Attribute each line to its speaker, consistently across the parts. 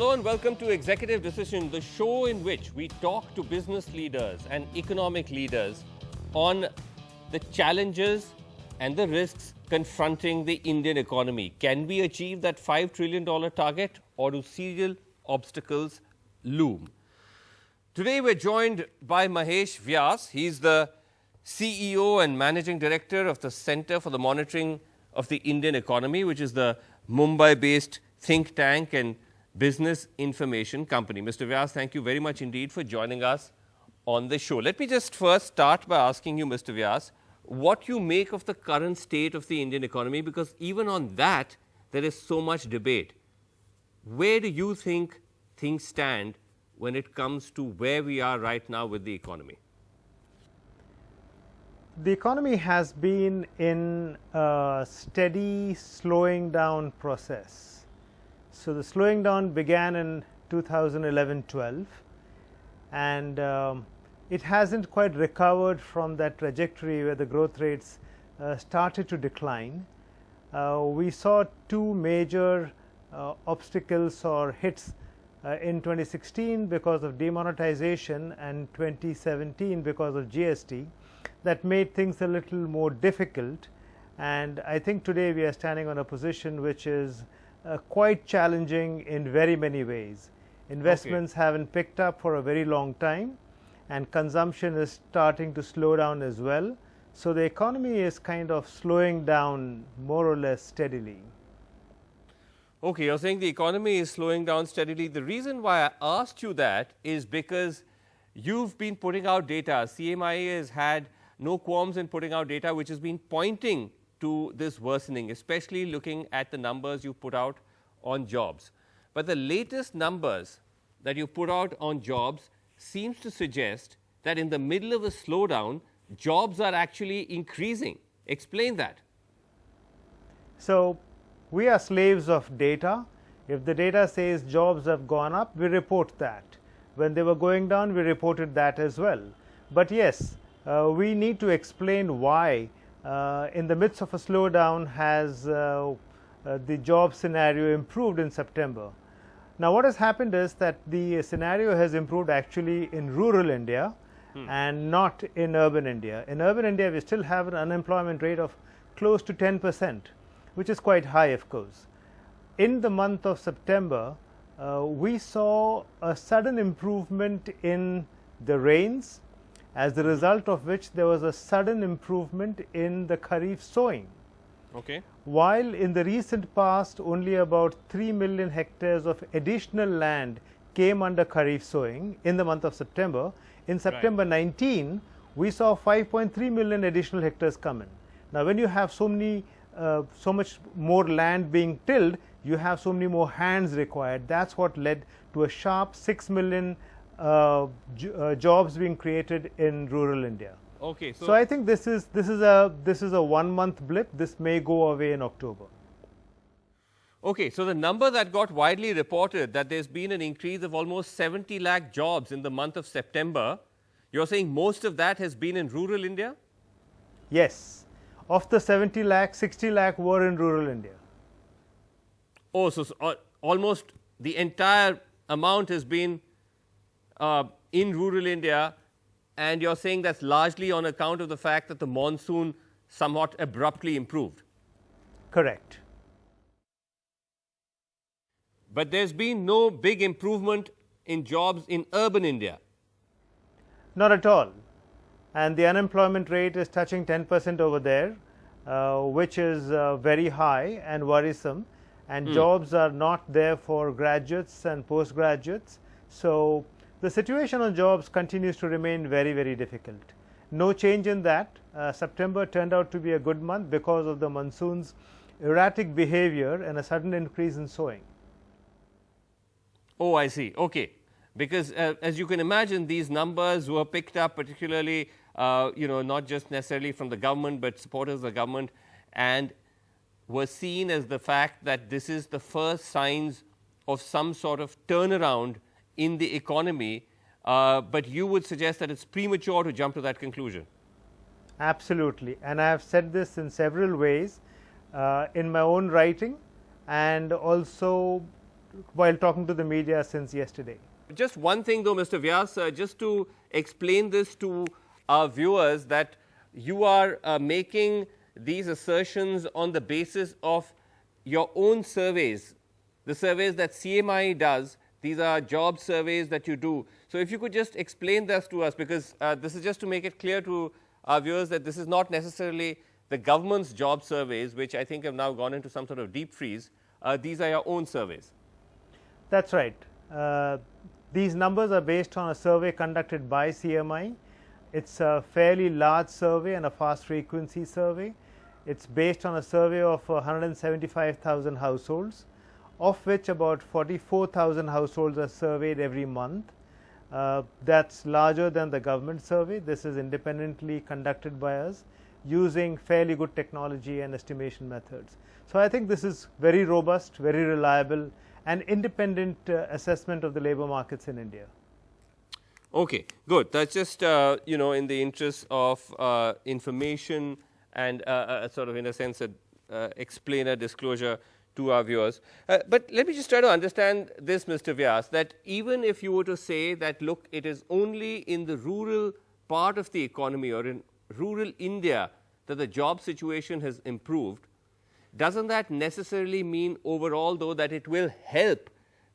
Speaker 1: Hello and welcome to Executive Decision, the show in which we talk to business leaders and economic leaders on the challenges and the risks confronting the Indian economy. Can we achieve that $5 trillion target, or do serial obstacles loom? Today we're joined by Mahesh Vyas. He's the CEO and Managing Director of the Center for the Monitoring of the Indian Economy, which is the Mumbai-based think tank and business information company. Mr. Vyas, thank you very much indeed for joining us on the show. Let me just first start by asking you, Mr. Vyas, what you make of the current state of the Indian economy, because even on that there is so much debate. Where do you think things stand when it comes to where we are right now with the economy?
Speaker 2: The economy has been in a steady slowing down process. So the slowing down began in 2011-12, and it hasn't quite recovered from that trajectory where the growth rates started to decline. We saw two major obstacles or hits in 2016 because of demonetization and 2017 because of GST. That made things a little more difficult, and I think today we are standing on a position which is quite challenging in very many ways. Investments haven't picked up for a very long time, and consumption is starting to slow down as well. So the economy is kind of slowing down more or less steadily.
Speaker 1: Okay, you're saying the economy is slowing down steadily. The reason why I asked you that is because you've been putting out data. CMIA has had no qualms in putting out data which has been pointing to this worsening, especially looking at the numbers you put out on jobs. But the latest numbers that you put out on jobs seems to suggest that in the middle of a slowdown, jobs are actually increasing. Explain that.
Speaker 2: So we are slaves of data. If the data says jobs have gone up, we report that. When they were going down, we reported that as well. But yes, we need to explain why in the midst of a slowdown has the job scenario improved in September. Now what has happened is that the scenario has improved actually in rural India and not in urban India. In urban India we still have an unemployment rate of close to 10%, which is quite high, of course. In the month of September, we saw a sudden improvement in the rains, as the result of which there was a sudden improvement in the Kharif sowing.
Speaker 1: Okay.
Speaker 2: While in the recent past only about 3 million hectares of additional land came under Kharif sowing in the month of September, in September 19 we saw 5.3 million additional hectares come in. Now when you have so much more land being tilled, you have so many more hands required. That's what led to a sharp 6 million jobs being created in rural India.
Speaker 1: Okay,
Speaker 2: so I think this is a 1 month blip. This may go away in October.
Speaker 1: Okay, so the number that got widely reported, that there's been an increase of almost 70 lakh jobs in the month of September, you're saying most of that has been in rural India?
Speaker 2: Yes. Of the 70 lakh, 60 lakh were in rural India.
Speaker 1: Oh, so almost the entire amount has been in rural India, and you're saying that's largely on account of the fact that the monsoon somewhat abruptly improved?
Speaker 2: Correct.
Speaker 1: But there's been no big improvement in jobs in urban India?
Speaker 2: Not at all. And the unemployment rate is touching 10% over there, which is very high and worrisome, and jobs are not there for graduates and postgraduates. So the situation on jobs continues to remain very, very difficult. No change in that. September turned out to be a good month because of the monsoon's erratic behavior and a sudden increase in sowing.
Speaker 1: Oh, I see. Okay. Because as you can imagine, these numbers were picked up particularly, not just necessarily from the government, but supporters of the government, and were seen as the fact that this is the first signs of some sort of turnaround in the economy, but you would suggest that it's premature to jump to that conclusion?
Speaker 2: Absolutely, and I have said this in several ways in my own writing and also while talking to the media since yesterday.
Speaker 1: Just one thing though, Mr. Vyas, just to explain this to our viewers, that you are making these assertions on the basis of your own surveys, the surveys that CMI does. These are job surveys that you do. So if you could just explain this to us, because this is just to make it clear to our viewers that this is not necessarily the government's job surveys, which I think have now gone into some sort of deep freeze. These are your own surveys.
Speaker 2: That's right. These numbers are based on a survey conducted by CMI. It's a fairly large survey and a fast frequency survey. It's based on a survey of 175,000 households, of which about 44,000 households are surveyed every month. That's larger than the government survey. This is independently conducted by us using fairly good technology and estimation methods. So I think this is very robust, very reliable, and independent assessment of the labor markets in India.
Speaker 1: Okay, good. That's just you know, in the interest of information and sort of in a sense explainer disclosure to our viewers. But let me just try to understand this, Mr. Vyas, that even if you were to say that, look, it is only in the rural part of the economy or in rural India that the job situation has improved, doesn't that necessarily mean overall, though, that it will help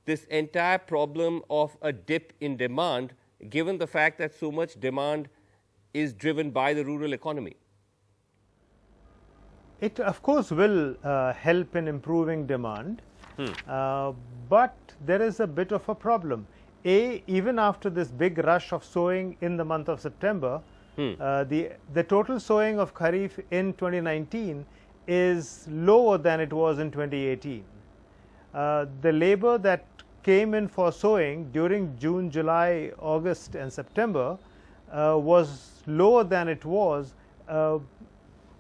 Speaker 1: this entire problem of a dip in demand, given the fact that so much demand is driven by the rural economy?
Speaker 2: It of course will help in improving demand, but there is a bit of a problem. Even after this big rush of sowing in the month of September, the total sowing of Kharif in 2019 is lower than it was in 2018. The labor that came in for sowing during June, July, August and September was lower than it was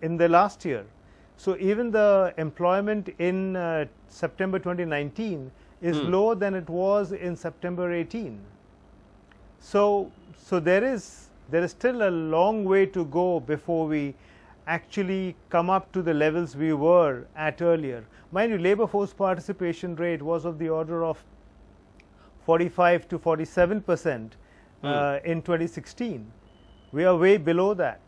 Speaker 2: in the last year. So even the employment in September 2019 is lower than it was in September 18. So there is still a long way to go before we actually come up to the levels we were at earlier. Mind you, labor force participation rate was of the order of 45 to 47% in 2016. We are way below that.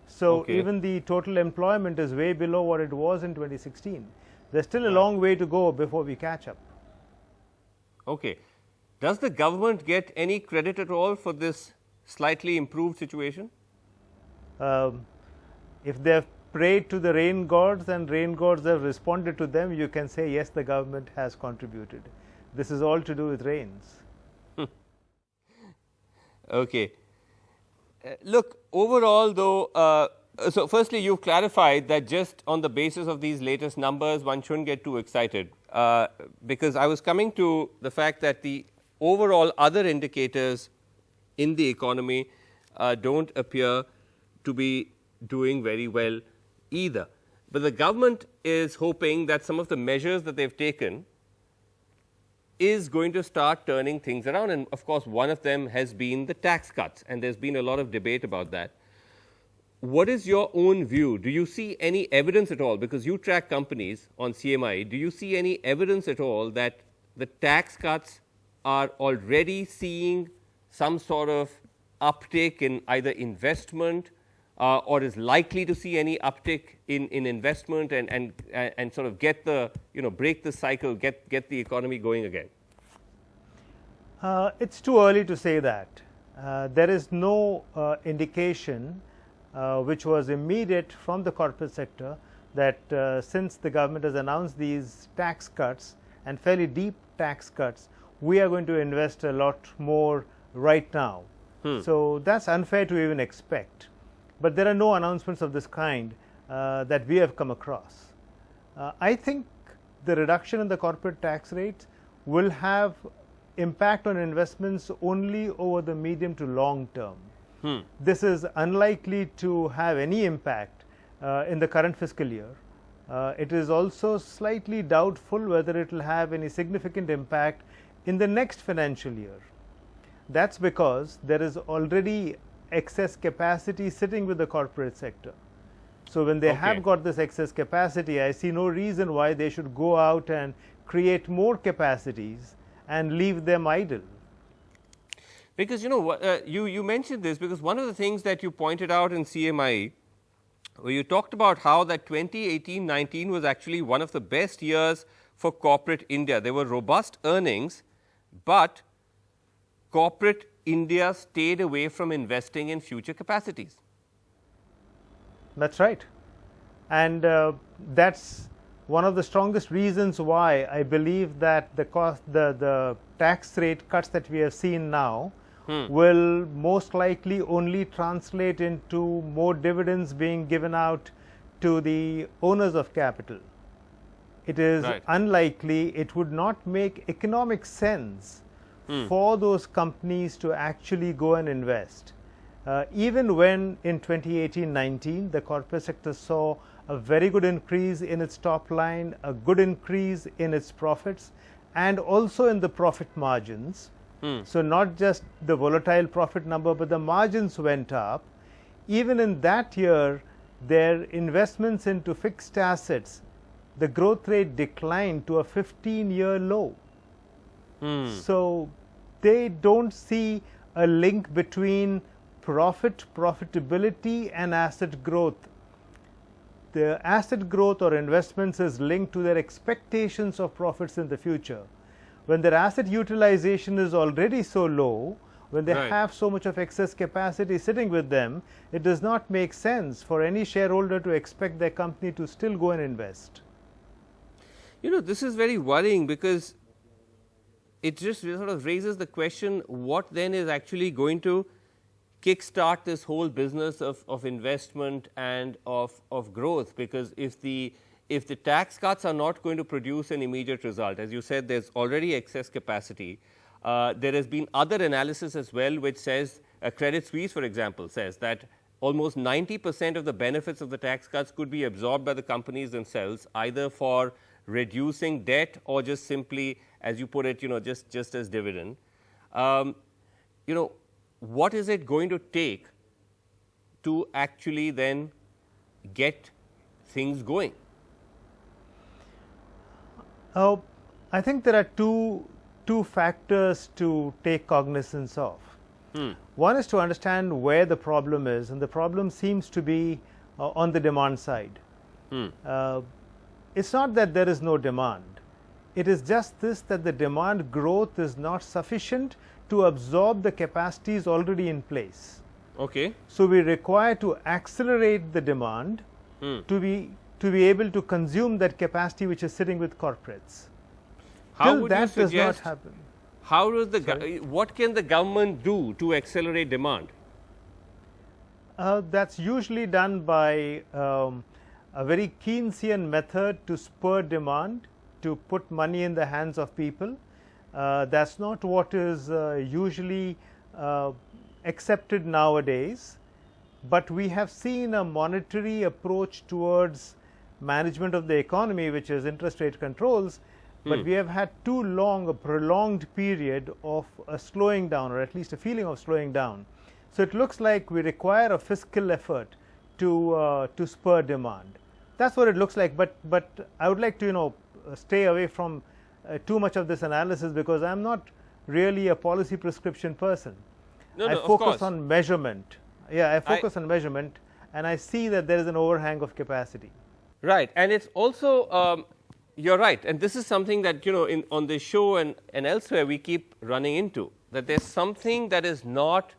Speaker 2: So even the total employment is way below what it was in 2016. There's still a long way to go before we catch up.
Speaker 1: Okay. Does the government get any credit at all for this slightly improved situation?
Speaker 2: If they have prayed to the rain gods and rain gods have responded to them, you can say yes, the government has contributed. This is all to do with rains.
Speaker 1: Okay. Look, overall though, so firstly you've clarified that just on the basis of these latest numbers one shouldn't get too excited, because I was coming to the fact that the overall other indicators in the economy don't appear to be doing very well either. But the government is hoping that some of the measures that they've taken is going to start turning things around, and of course one of them has been the tax cuts, and there's been a lot of debate about that. What is your own view? Do you see any evidence at all, because you track companies on CMI, do you see any evidence at all that the tax cuts are already seeing some sort of uptake in either investment or is likely to see any uptick in investment and sort of get the, you know, break the cycle, get the economy going again?
Speaker 2: It's too early to say that. There is no indication which was immediate from the corporate sector that since the government has announced these tax cuts and fairly deep tax cuts, we are going to invest a lot more right now. So that's unfair to even expect. But there are no announcements of this kind that we have come across. I think the reduction in the corporate tax rates will have impact on investments only over the medium to long term. This is unlikely to have any impact in the current fiscal year. It is also slightly doubtful whether it will have any significant impact in the next financial year. That's because there is already excess capacity sitting with the corporate sector. So when they have got this excess capacity, I see no reason why they should go out and create more capacities and leave them idle.
Speaker 1: Because you mentioned this because one of the things that you pointed out in CMI, where you talked about how that 2018-19 was actually one of the best years for corporate India. There were robust earnings, but corporate India stayed away from investing in future capacities.
Speaker 2: That's right. And that's one of the strongest reasons why I believe that the tax rate cuts that we have seen now will most likely only translate into more dividends being given out to the owners of capital. It is unlikely, it would not make economic sense for those companies to actually go and invest. Even when in 2018-19 the corporate sector saw a very good increase in its top line, a good increase in its profits, and also in the profit margins. So not just the volatile profit number, but the margins went up. Even in that year, their investments into fixed assets, the growth rate declined to a 15-year low. So they don't see a link between profitability and asset growth. The asset growth or investments is linked to their expectations of profits in the future. When their asset utilization is already so low, when they have so much of excess capacity sitting with them, it does not make sense for any shareholder to expect their company to still go and invest.
Speaker 1: This is very worrying because it just sort of raises the question, what then is actually going to kickstart this whole business of investment and of growth? Because if the tax cuts are not going to produce an immediate result, as you said, there's already excess capacity. There has been other analysis as well, which says, Credit Suisse, for example, says that almost 90% of the benefits of the tax cuts could be absorbed by the companies themselves, either for reducing debt or just simply, as you put it, just as dividend. What is it going to take to actually then get things going?
Speaker 2: I think there are two factors to take cognizance of. One is to understand where the problem is, and the problem seems to be on the demand side. It's not that there is no demand. It is just this, that the demand growth is not sufficient to absorb the capacities already in place.
Speaker 1: Okay.
Speaker 2: So we require to accelerate the demand to be able to consume that capacity which is sitting with corporates.
Speaker 1: How
Speaker 2: Till
Speaker 1: would
Speaker 2: that
Speaker 1: you
Speaker 2: does not
Speaker 1: suggest?
Speaker 2: happen.
Speaker 1: How does what can the government do to accelerate demand?
Speaker 2: That's usually done by a very Keynesian method to spur demand, to put money in the hands of people. That's not what is usually accepted nowadays, but we have seen a monetary approach towards management of the economy, which is interest rate controls, but we have had too long a prolonged period of a slowing down, or at least a feeling of slowing down. So it looks like we require a fiscal effort to spur demand. That's what it looks like, but I would like to stay away from too much of this analysis, because I'm not really a policy prescription person. I focus on measurement. I focus on measurement, and I see that there is an overhang of capacity.
Speaker 1: Right, and it's also you're right, and this is something that on this show and elsewhere we keep running into, that there's something that is not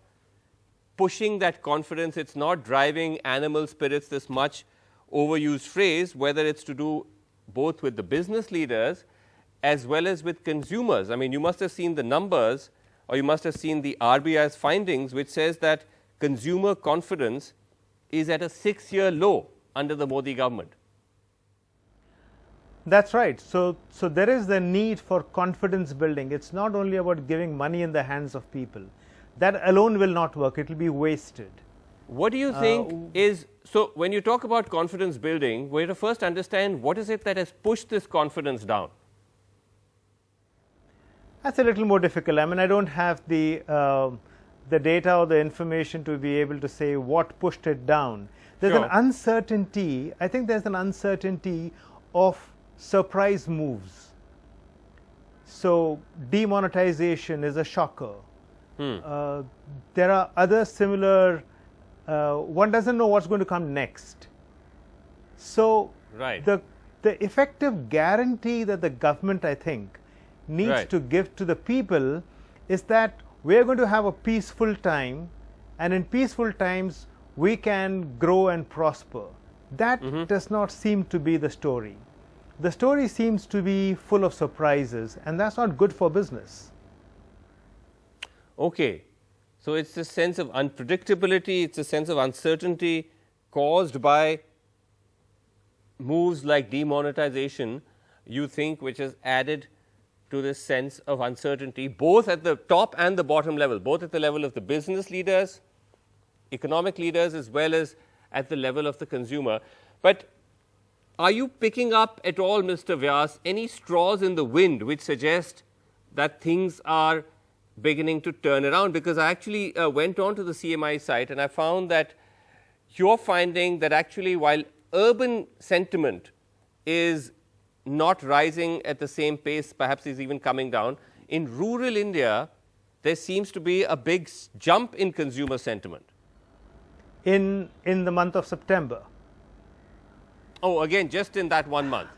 Speaker 1: pushing that confidence. It's not driving animal spirits, this much overused phrase, whether it's to do both with the business leaders as well as with consumers. I mean, you must have seen the numbers, or you must have seen the RBI's findings, which says that consumer confidence is at a 6-year low under the Modi government.
Speaker 2: That's right. So there is the need for confidence building. It's not only about giving money in the hands of people. That alone will not work. It will be wasted.
Speaker 1: What do you think is, so when you talk about confidence building, we have to first understand what is it that has pushed this confidence down?
Speaker 2: That's a little more difficult. I mean, I don't have the data or the information to be able to say what pushed it down. There's an uncertainty. I think there's an uncertainty of surprise moves. So demonetization is a shocker. There are other similar, one doesn't know what's going to come next. So
Speaker 1: Right.
Speaker 2: the effective guarantee that the government, I think, needs
Speaker 1: Right.
Speaker 2: to give to the people is that we're going to have a peaceful time, and in peaceful times we can grow and prosper. That does not seem to be the story. The story seems to be full of surprises, and that's not good for business.
Speaker 1: Okay. So it's this sense of unpredictability, it's a sense of uncertainty caused by moves like demonetization, you think, which has added to this sense of uncertainty, both at the top and the bottom level, both at the level of the business leaders, economic leaders, as well as at the level of the consumer. But are you picking up at all, Mr. Vyas, any straws in the wind which suggest that things are beginning to turn around? Because I actually went on to the CMI site and I found that you're finding that actually while urban sentiment is not rising at the same pace, perhaps is even coming down, in rural India, there seems to be a big jump in consumer sentiment.
Speaker 2: In the month of September.
Speaker 1: Oh, again, just in that 1 month.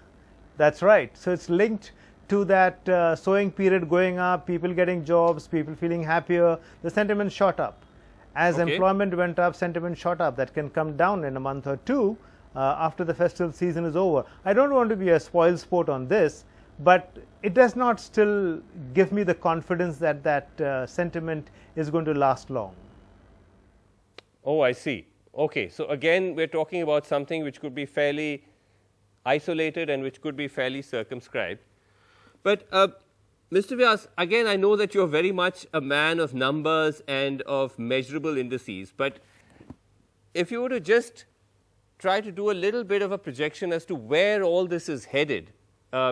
Speaker 2: That's right. So it's linked to that sowing period going up, people getting jobs, people feeling happier, the sentiment shot up. As employment went up, sentiment shot up. That can come down in a month or two after the festival season is over. I don't want to be a spoil sport on this, but it does not still give me the confidence that that sentiment is going to last long.
Speaker 1: Oh, I see. Okay. So again, we're talking about something which could be fairly isolated and which could be fairly circumscribed. But Mr. Vyas, again, I know that you're very much a man of numbers and of measurable indices, but if you were to just try to do a little bit of a projection as to where all this is headed,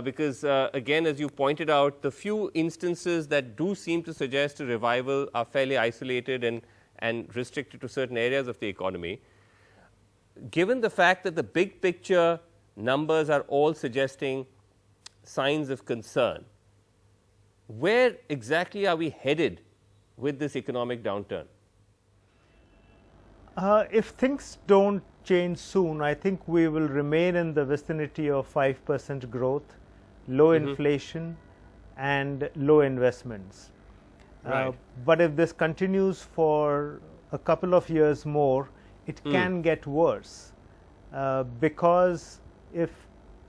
Speaker 1: because again, as you pointed out, the few instances that do seem to suggest a revival are fairly isolated and restricted to certain areas of the economy. Given the fact that the big picture numbers are all suggesting signs of concern, where exactly are we headed with this economic downturn?
Speaker 2: If things don't change soon, I think we will remain in the vicinity of 5% growth, low inflation, and low investments.
Speaker 1: Right.
Speaker 2: But if this continues for a couple of years more, it can get worse because if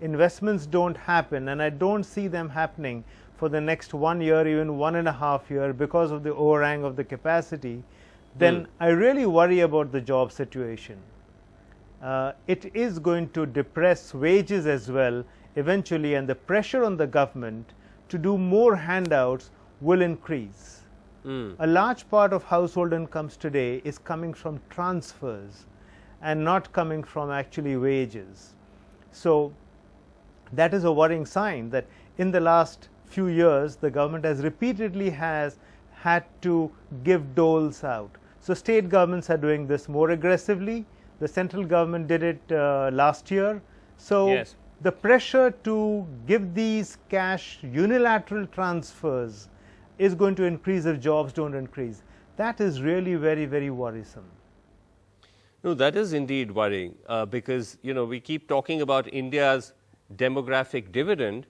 Speaker 2: investments don't happen, and I don't see them happening for the next 1 year, even 1.5 years, because of the overhang of the capacity, then I really worry about the job situation. It is going to depress wages as well eventually, and the pressure on the government to do more handouts will increase. A large part of household incomes today is coming from transfers and not coming from actually wages. So that is a worrying sign that in the last few years the government has repeatedly had to give doles out. So state governments are doing this more aggressively. The central government did it last year. So the pressure to give these cash unilateral transfers is going to increase if jobs don't increase. That is really very, very worrisome.
Speaker 1: No, that is indeed worrying because, you know, we keep talking about India's demographic dividend,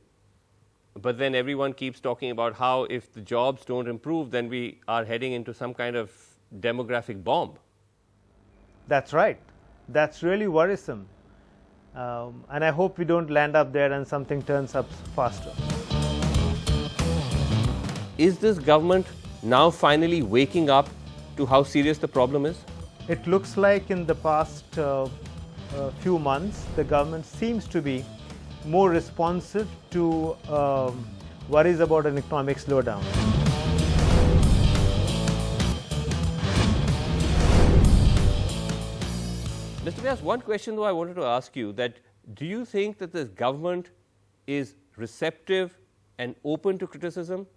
Speaker 1: but then everyone keeps talking about how if the jobs don't improve, then we are heading into some kind of demographic bomb.
Speaker 2: That's right. That's really worrisome. And I hope we don't land up there and something turns up faster.
Speaker 1: Is this government now finally waking up to how serious the problem is?
Speaker 2: It looks like in the past few months, the government seems to be more responsive to worries about an economic slowdown.
Speaker 1: Mr. Vyas, one question though I wanted to ask you, that do you think that this government is receptive and open to criticism?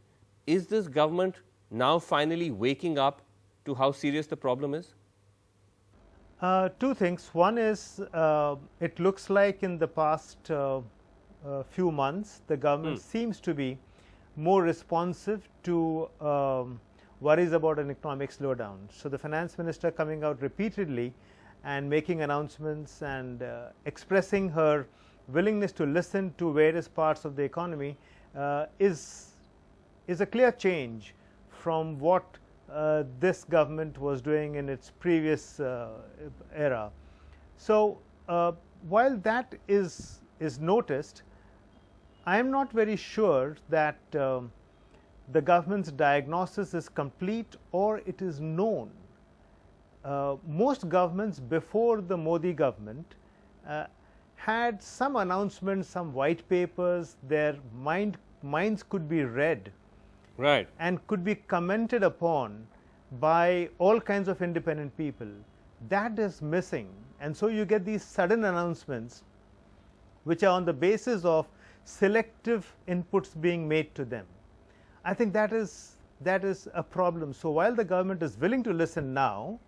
Speaker 1: Is this government now finally waking up to how serious the problem is?
Speaker 2: Two things. One is it looks like in the past few months the government seems to be more responsive to worries about an economic slowdown. So the finance minister coming out repeatedly and making announcements and expressing her willingness to listen to various parts of the economy is a clear change from what this government was doing in its previous era. So while that is noticed, I am not very sure that the government's diagnosis is complete or it is known. Most governments before the Modi government had some announcements, some white papers, their minds could be read,
Speaker 1: right,
Speaker 2: and could be commented upon by all kinds of independent people. That is missing, and so you get these sudden announcements which are on the basis of selective inputs being made to them. I think that is a problem. So while the government is willing to listen now,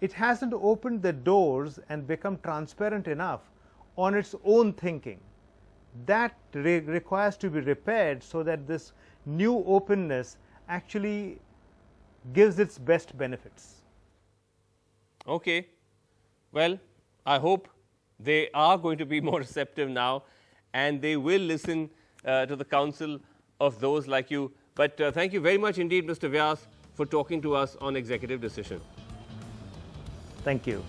Speaker 2: it hasn't opened the doors and become transparent enough on its own thinking. That requires to be repaired so that this new openness actually gives its best benefits.
Speaker 1: Okay. Well, I hope they are going to be more receptive now and they will listen to the counsel of those like you. But thank you very much indeed, Mr. Vyas, for talking to us on Executive Decision.
Speaker 2: Thank you.